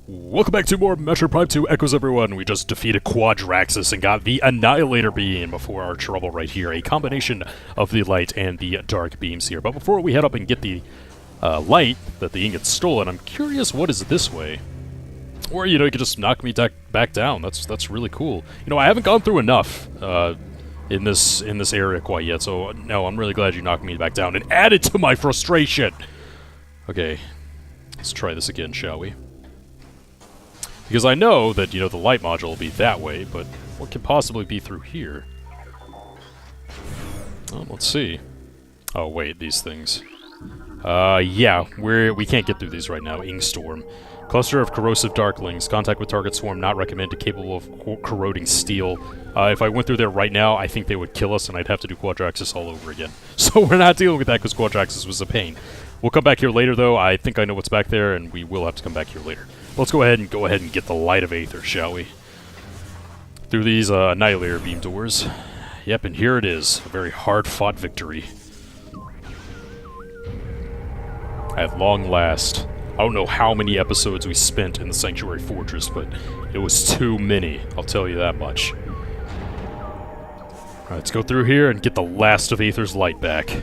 Welcome back to more Metroid Prime 2 Echoes, everyone. We just defeated Quadraxis and got the Annihilator Beam before our trouble right here. A combination of the light and the dark beams here. But before we head up and get the light that the ingot's stolen, I'm curious what is this way. Or, you could just knock me back down. That's really cool. I haven't gone through enough in this area quite yet, so no, I'm really glad you knocked me back down and added to my frustration. Okay, let's try this again, shall we? Because I know that, the light module will be that way, but what could possibly be through here? Oh, let's see. Oh, wait, these things. Yeah, we can't get through these right now. Ingstorm. Cluster of corrosive darklings. Contact with target swarm not recommended, capable of corroding steel. If I went through there right now, I think they would kill us and I'd have to do Quadraxis all over again. So we're not dealing with that because Quadraxis was a pain. We'll come back here later, though. I think I know what's back there, and we will have to come back here later. Let's go ahead and get the light of Aether, shall we? Through these Annihilator beam doors. Yep, and here it is. A very hard-fought victory. At long last. I don't know how many episodes we spent in the Sanctuary Fortress, but it was too many, I'll tell you that much. Alright, let's go through here and get the last of Aether's light back.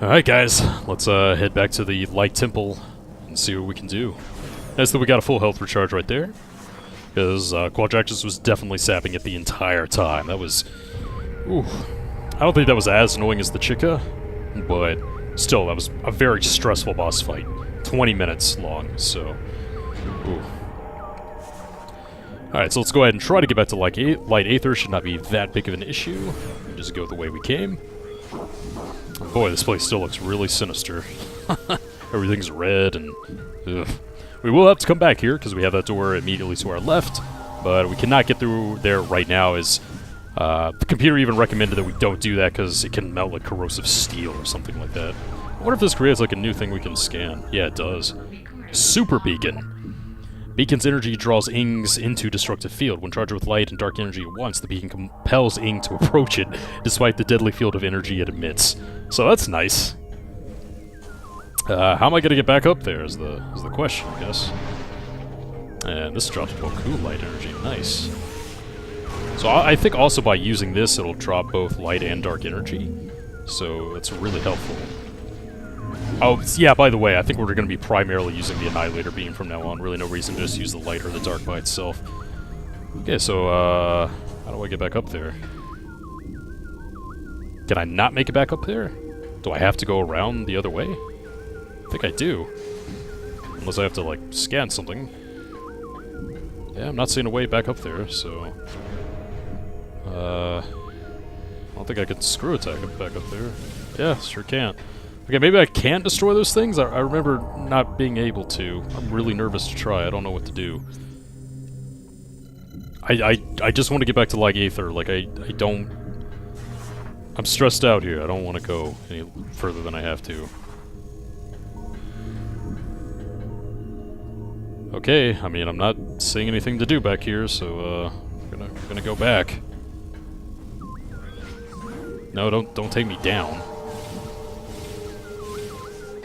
Alright guys, let's head back to the Light Temple and see what we can do. Nice that we got a full health recharge right there, because Quadraxis was definitely sapping it the entire time. That was... Ooh. I don't think that was as annoying as the Chica, but still, that was a very stressful boss fight. 20 minutes long, so... Ooh. Alright, so let's go ahead and try to get back to Light Aether. Should not be that big of an issue. Just go the way we came. Boy, this place still looks really sinister. Everything's red and... Ugh. We will have to come back here, because we have that door immediately to our left, but we cannot get through there right now, as the computer even recommended that we don't do that, because it can melt like corrosive steel or something like that. I wonder if this creates like a new thing we can scan. Yeah, it does. Super Beacon. Beacon's energy draws Ings into destructive field. When charged with light and dark energy at once, the beacon compels Ing to approach it, despite the deadly field of energy it emits. So that's nice. How am I going to get back up there is the question, I guess. And this drops both cool light energy. Nice. So I think also by using this, it'll drop both light and dark energy. So it's really helpful. Oh, yeah, by the way, I think we're going to be primarily using the Annihilator Beam from now on. Really no reason to just use the light or the dark by itself. Okay, so, how do I get back up there? Can I not make it back up there? Do I have to go around the other way? I think I do. Unless I have to, like, scan something. Yeah, I'm not seeing a way back up there, so... I don't think I can screw attack it back up there. Yeah, sure can. Okay, maybe I can't destroy those things? I remember not being able to. I'm really nervous to try. I don't know what to do. I just want to get back to Light Aether. Like, I don't... I'm stressed out here. I don't want to go any further than I have to. Okay, I mean, I'm not seeing anything to do back here, so, we're gonna go back. No, don't take me down.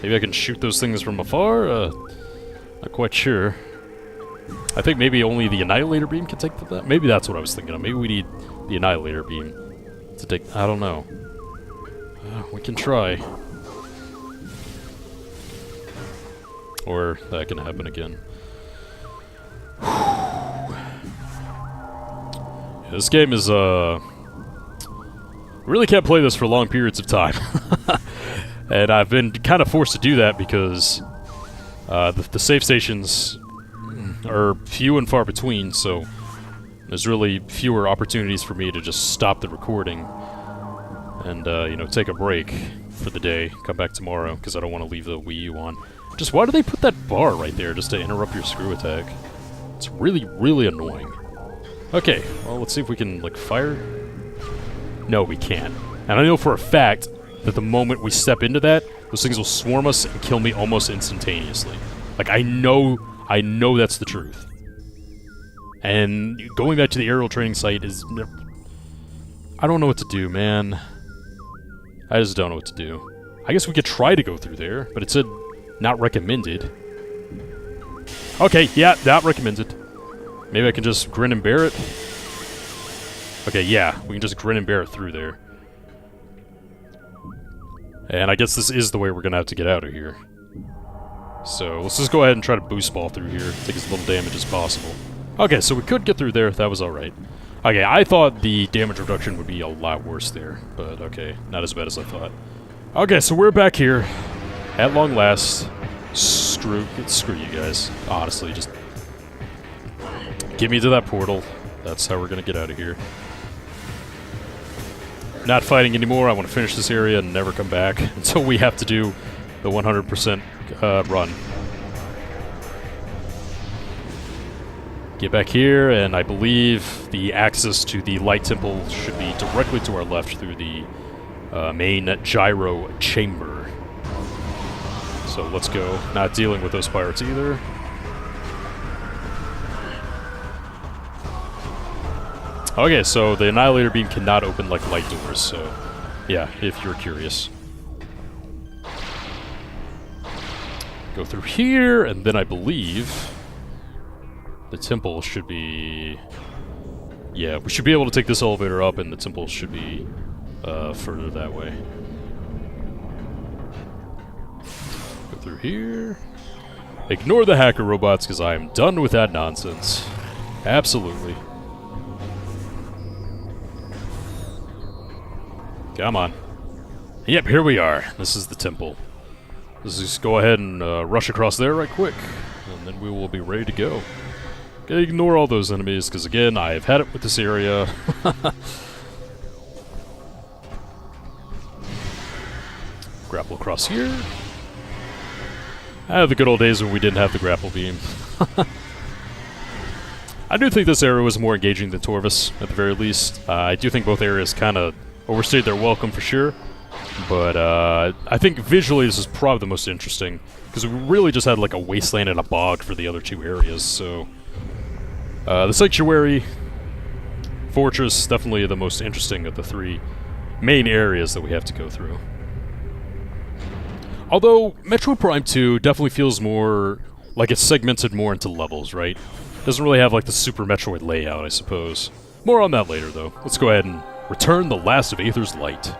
Maybe I can shoot those things from afar? Not quite sure. I think maybe only the Annihilator Beam can take that. Maybe that's what I was thinking of. Maybe we need the Annihilator Beam to take... I don't know. We can try. Or that can happen again. This game is, really can't play this for long periods of time. And I've been kind of forced to do that because the save stations are few and far between, so there's really fewer opportunities for me to just stop the recording and, you know, take a break for the day, come back tomorrow, because I don't want to leave the Wii U on. Just why do they put that bar right there just to interrupt your screw attack? It's really, really annoying. Okay, well, let's see if we can, like, fire. No, we can't. And I know for a fact that the moment we step into that, those things will swarm us and kill me almost instantaneously. Like, I know that's the truth. And going back to the aerial training site is... I don't know what to do, man. I just don't know what to do. I guess we could try to go through there, but it said not recommended. Okay, yeah, not recommended. Maybe I can just grin and bear it? Okay, yeah, we can just grin and bear it through there. And I guess this is the way we're gonna have to get out of here. So, let's just go ahead and try to boost ball through here, take as little damage as possible. Okay, so we could get through there, that was alright. Okay, I thought the damage reduction would be a lot worse there, but okay, not as bad as I thought. Okay, so we're back here, at long last. Screw you guys, honestly, just... get me to that portal, that's how we're gonna get out of here. Not fighting anymore, I want to finish this area and never come back until we have to do the 100% run. Get back here, and I believe the access to the light temple should be directly to our left through the main gyro chamber. So let's go. Not dealing with those pirates either. Okay, so the Annihilator Beam cannot open like light doors, so yeah, if you're curious. Go through here, and then I believe the temple should be... yeah, we should be able to take this elevator up, and the temple should be further that way. Go through here. Ignore the hacker robots, because I am done with that nonsense. Absolutely. Come on. Yep, here we are. This is the temple. Let's just go ahead and rush across there right quick, and then we will be ready to go. Okay, ignore all those enemies, because again, I've had it with this area. Grapple across here. The good old days when we didn't have the grapple beam. I do think this area was more engaging than Torvus, at the very least. I do think both areas kind of overstayed their welcome for sure, but I think visually this is probably the most interesting, because we really just had like a wasteland and a bog for the other two areas, so... the Sanctuary, Fortress, definitely the most interesting of the three main areas that we have to go through. Although, Metroid Prime 2 definitely feels more like it's segmented more into levels, right? Doesn't really have like the Super Metroid layout, I suppose. More on that later, though. Let's go ahead and return the last of Aether's light.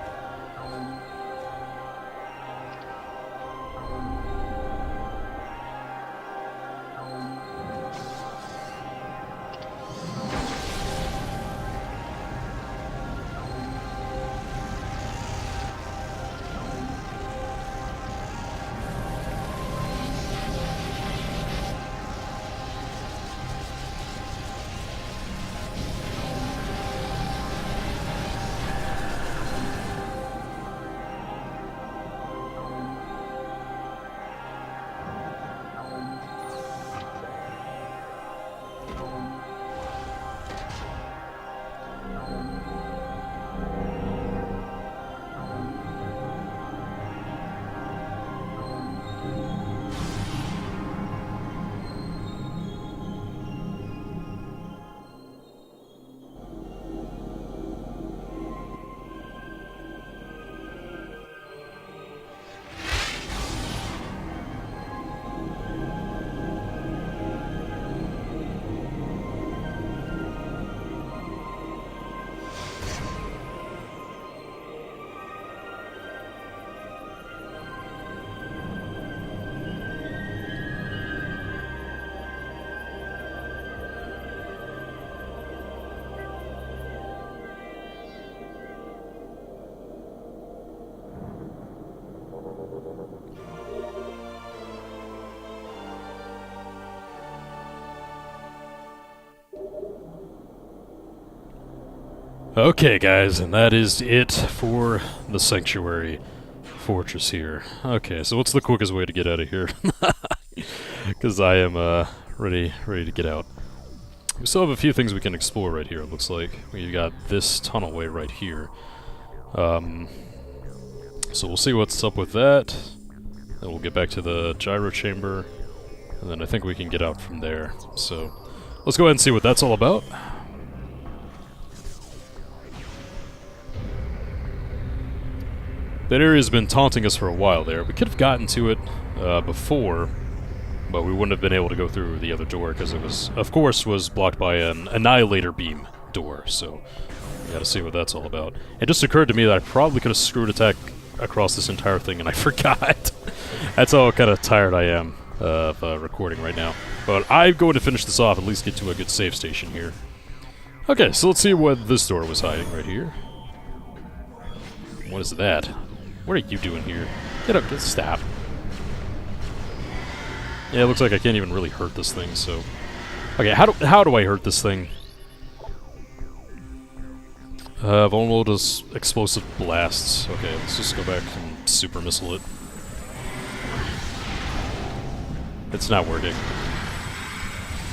Okay, guys, and that is it for the Sanctuary Fortress here. Okay, so what's the quickest way to get out of here? Because I am ready to get out. We still have a few things we can explore right here, it looks like. We've got this tunnelway right here. So we'll see what's up with that. Then we'll get back to the gyro chamber. And then I think we can get out from there. So let's go ahead and see what that's all about. That area's been taunting us for a while there. We could have gotten to it before, but we wouldn't have been able to go through the other door because it was, of course, was blocked by an Annihilator Beam door. So we gotta see what that's all about. It just occurred to me that I probably could have screwed attack across this entire thing and I forgot. That's how kind of tired I am of recording right now. But I'm going to finish this off, at least get to a good save station here. Okay, so let's see what this door was hiding right here. What is that? What are you doing here? Get up, get stop. Yeah, it looks like I can't even really hurt this thing, so... Okay, how do I hurt this thing? Vulnerable to explosive blasts. Okay, let's just go back and super missile it. It's not working.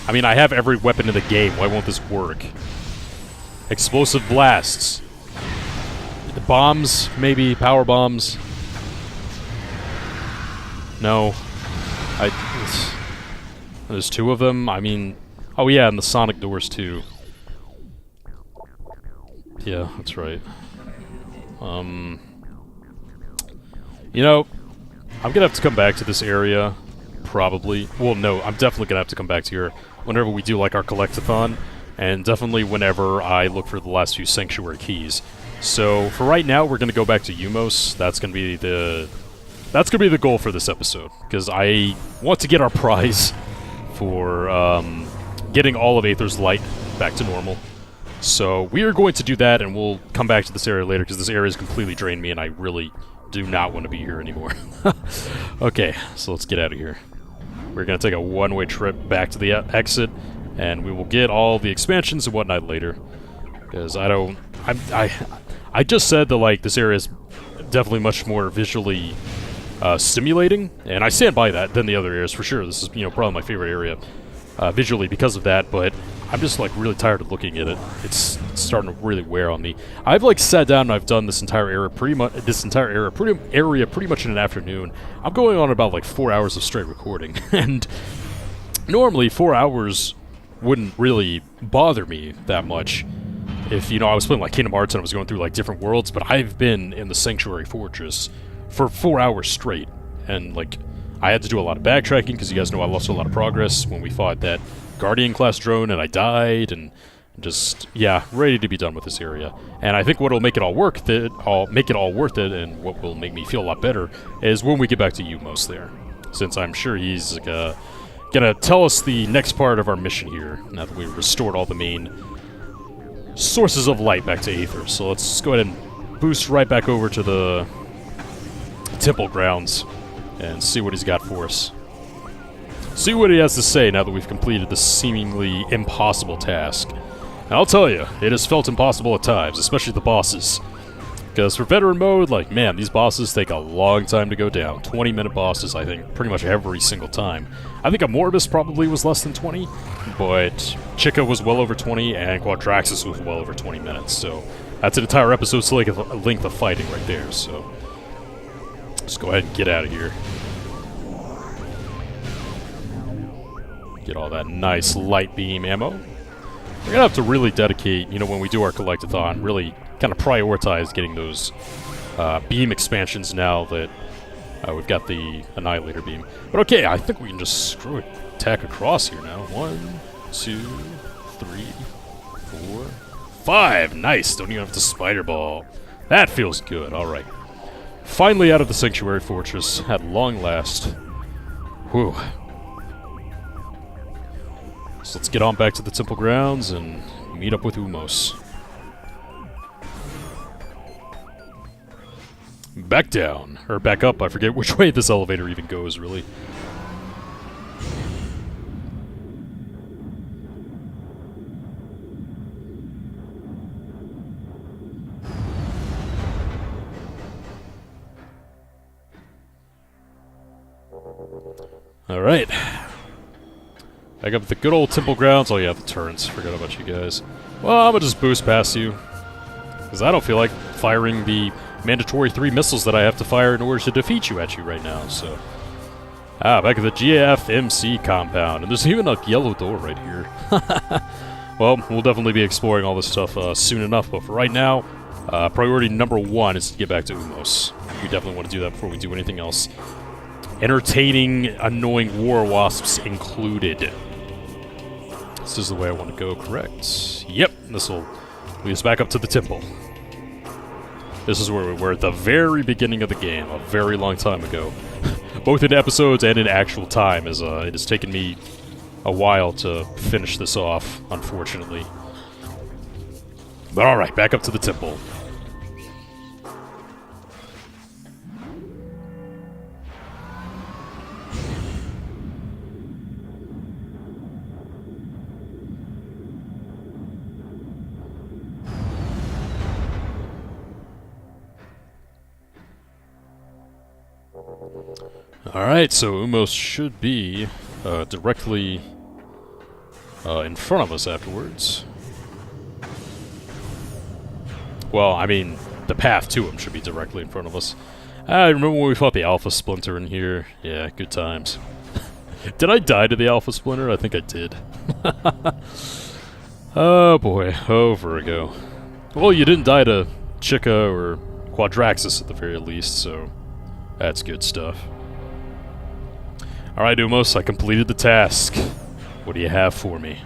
I mean, I have every weapon in the game. Why won't this work? Explosive blasts. The bombs, maybe power bombs. No. There's two of them. I mean, oh yeah, and the sonic doors too. Yeah, that's right. You know, I'm gonna have to come back to this area, probably. Well, no, I'm definitely gonna have to come back to here whenever we do like our collectathon, and definitely whenever I look for the last few sanctuary keys. So for right now, we're gonna go back to Umos. That's gonna be the goal for this episode, because I want to get our prize for getting all of Aether's light back to normal. So we are going to do that, and we'll come back to this area later, because this area has completely drained me, and I really do not want to be here anymore. Okay, so let's get out of here. We're going to take a one-way trip back to the exit, and we will get all the expansions and whatnot later. Because I just said that, like, this area is definitely much more visually stimulating, and I stand by that, than the other areas for sure. This is, you know, probably my favorite area visually because of that, but I'm just, like, really tired of looking at it. It's starting to really wear on me. I've, like, sat down and I've done this entire area pretty much in an afternoon. I'm going on about, like, 4 hours of straight recording, and normally 4 hours wouldn't really bother me that much if, you know, I was playing, like, Kingdom Hearts and I was going through, like, different worlds, but I've been in the Sanctuary Fortress for 4 hours straight, and, like, I had to do a lot of backtracking, because you guys know I lost a lot of progress when we fought that Guardian-class drone, and I died, and just, yeah, ready to be done with this area. And I think what'll make it all worth it, and what will make me feel a lot better, is when we get back to Umos there, since I'm sure he's gonna tell us the next part of our mission here, now that we've restored all the main sources of light back to Aether. So let's go ahead and boost right back over to the temple grounds and see what he's got for us. See what he has to say now that we've completed this seemingly impossible task. And I'll tell you, it has felt impossible at times, especially the bosses. Because for veteran mode, like, man, these bosses take a long time to go down. 20-minute bosses, I think, pretty much every single time. I think Amorbus probably was less than 20, but Chica was well over 20, and Quadraxis was well over 20 minutes. So that's an entire episode's length of fighting right there, so let's go ahead and get out of here. Get all that nice light beam ammo. We're gonna have to really dedicate, you know, when we do our collectathon, really kind of prioritize getting those beam expansions now that we've got the Annihilator beam. But okay, I think we can just screw it. Attack across here now. 1, 2, 3, 4, 5. Nice. Don't even have to spider ball. That feels good. All right. Finally out of the Sanctuary Fortress at long last. Whew. So let's get on back to the temple grounds and meet up with Umos. Back down. Or back up, I forget which way this elevator even goes, really. Alright. Back up at the good old temple grounds. Oh yeah, the turrets. Forgot about you guys. Well, I'm gonna just boost past you. Because I don't feel like firing the mandatory 3 missiles that I have to fire in order to defeat you at you right now, so... back at the GFMC compound. And there's even a yellow door right here. Well, we'll definitely be exploring all this stuff soon enough, but for right now, priority number 1 is to get back to Umos. We definitely want to do that before we do anything else. Entertaining, annoying war wasps included. This is the way I want to go, correct? Yep, this will lead us back up to the temple. This is where we were at the very beginning of the game, a very long time ago. Both in episodes and in actual time, as it has taken me a while to finish this off, unfortunately. But alright, back up to the temple. Alright, so Umos should be directly in front of us afterwards. Well, I mean, the path to him should be directly in front of us. I remember when we fought the Alpha Splinter in here. Yeah, good times. Did I die to the Alpha Splinter? I think I did. Oh boy, oh Virgo. Well, you didn't die to Chica or Quadraxis at the very least, so that's good stuff. Alright, Umos, I completed the task. What do you have for me?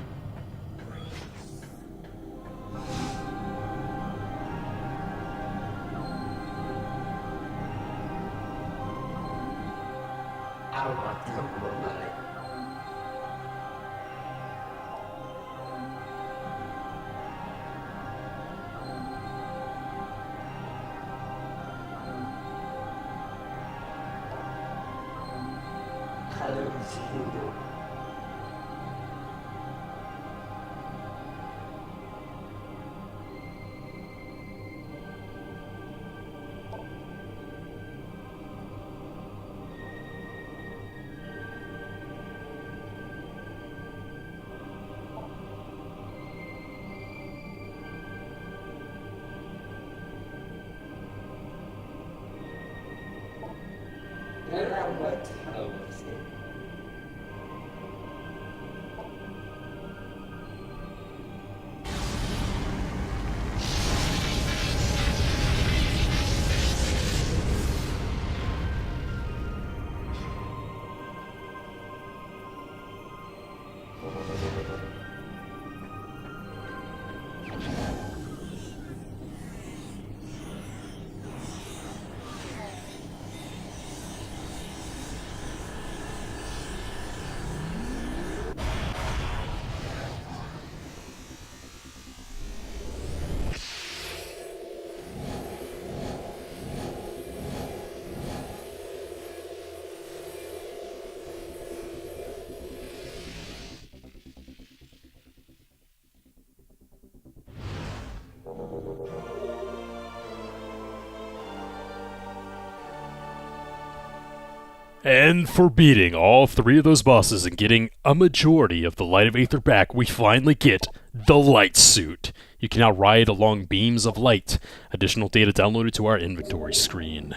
And for beating all 3 of those bosses and getting a majority of the Light of Aether back, we finally get the Light Suit. You can now ride along beams of light. Additional data downloaded to our inventory screen.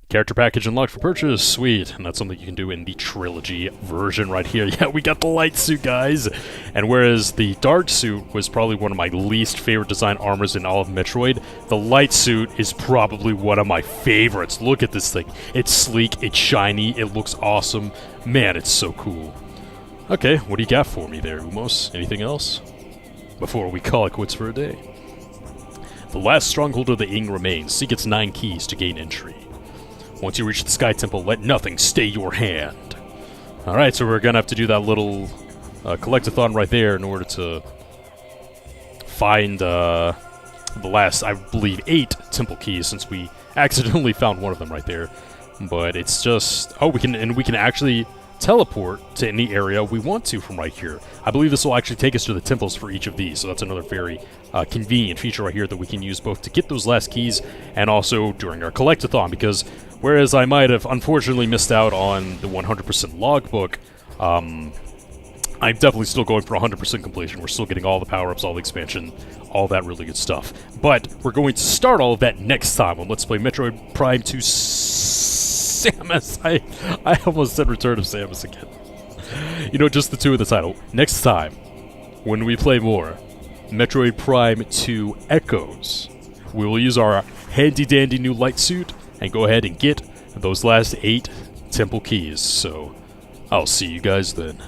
Character package unlocked for purchase, sweet, and that's something you can do in the trilogy version right here. Yeah, we got the light suit, guys! And whereas the dark suit was probably one of my least favorite design armors in all of Metroid, the light suit is probably one of my favorites. Look at this thing. It's sleek, it's shiny, it looks awesome. Man, it's so cool. Okay, what do you got for me there, Umos? Anything else? Before we call it quits for a day. The last stronghold of the Ing remains. Seek its 9 keys to gain entry. Once you reach the Sky Temple, let nothing stay your hand. Alright, so we're gonna have to do that little collectathon right there in order to find the last, I believe, 8 temple keys, since we accidentally found one of them right there. But it's just, oh, we can actually teleport to any area we want to from right here. I believe this will actually take us to the temples for each of these, so that's another very convenient feature right here that we can use both to get those last keys and also during our collectathon, because whereas I might have unfortunately missed out on the 100% logbook, I'm definitely still going for 100% completion. We're still getting all the power-ups, all the expansion, all that really good stuff. But we're going to start all of that next time on Let's Play Metroid Prime 2 Samus. I almost said Return of Samus again. You know, just the 2 in the title. Next time, when we play more Metroid Prime 2 Echoes, we will use our handy-dandy new light suit and go ahead and get those last 8 temple keys. So, I'll see you guys then.